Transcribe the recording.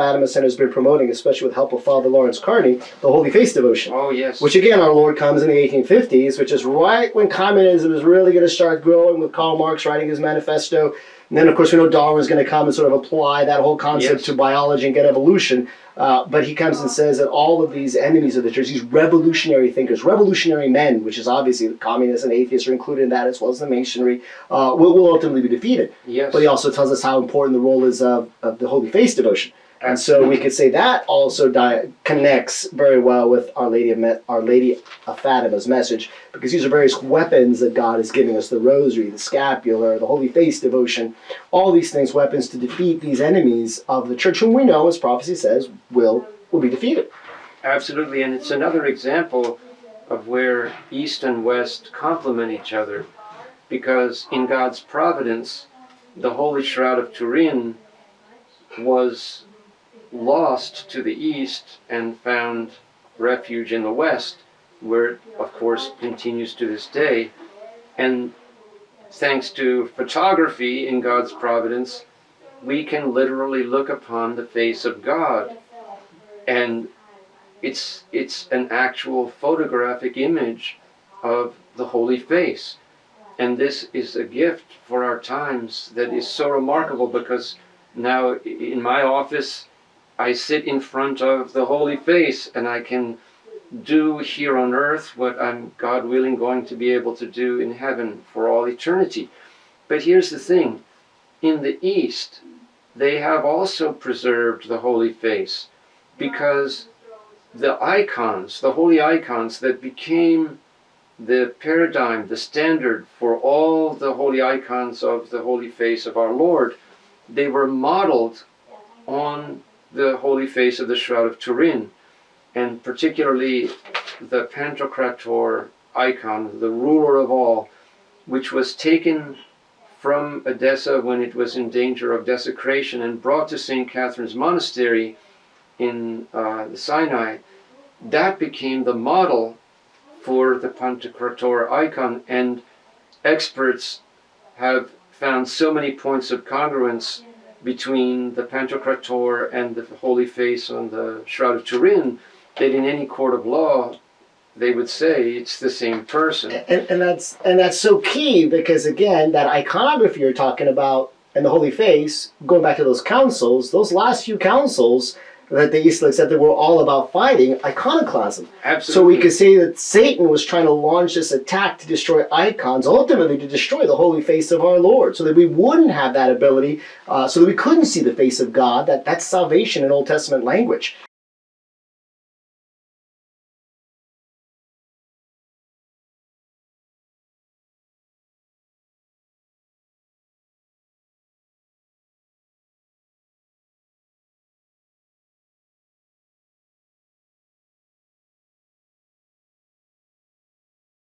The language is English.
Fatima Center has been promoting, especially with help of Father Lawrence Carney, the Holy Face devotion. Oh, yes. Which again, our Lord comes in the 1850s, which is right when communism is really going to start growing, with Karl Marx writing his manifesto. And then, of course, we know Darwin's going to come and sort of apply that whole concept to biology and get evolution. But he comes and says that all of these enemies of the church, these revolutionary thinkers, revolutionary men, which is obviously the communists and atheists are included in that, as well as the Masonry, will ultimately be defeated. Yes. But he also tells us how important the role is of the Holy Face devotion. And so we could say that also connects very well with Our Lady of Fatima's message, because these are various weapons that God is giving us: the rosary, the scapular, the Holy Face devotion, all these things, weapons to defeat these enemies of the church, whom we know, as prophecy says, will be defeated. Absolutely, and it's another example of where East and West complement each other, because in God's providence, the Holy Shroud of Turin was lost to the East and found refuge in the West, where it, of course, continues to this day. And thanks to photography in God's providence, we can literally look upon the face of God. And it's an actual photographic image of the Holy Face. And this is a gift for our times that is so remarkable, because now in my office, I sit in front of the Holy Face, and I can do here on earth what I'm, God willing, going to be able to do in heaven for all eternity. But here's the thing. In the East, they have also preserved the Holy Face, because the icons, the holy icons that became the paradigm, the standard for all the holy icons of the Holy Face of our Lord, they were modeled on the Holy Face of the Shroud of Turin, and particularly the Pantocrator icon, the ruler of all, which was taken from Edessa when it was in danger of desecration and brought to St. Catherine's Monastery in the Sinai. That became the model for the Pantocrator icon, and experts have found so many points of congruence between the Pantocrator and the Holy Face on the Shroud of Turin that in any court of law they would say it's the same person. And that's so key, because again, that iconography you're talking about and the Holy Face, going back to those councils, those last few councils that the East accepted were all about fighting iconoclasm. Absolutely. So we could say that Satan was trying to launch this attack to destroy icons, ultimately to destroy the Holy Face of our Lord, so that we wouldn't have that ability, so that we couldn't see the face of God. That's salvation in Old Testament language.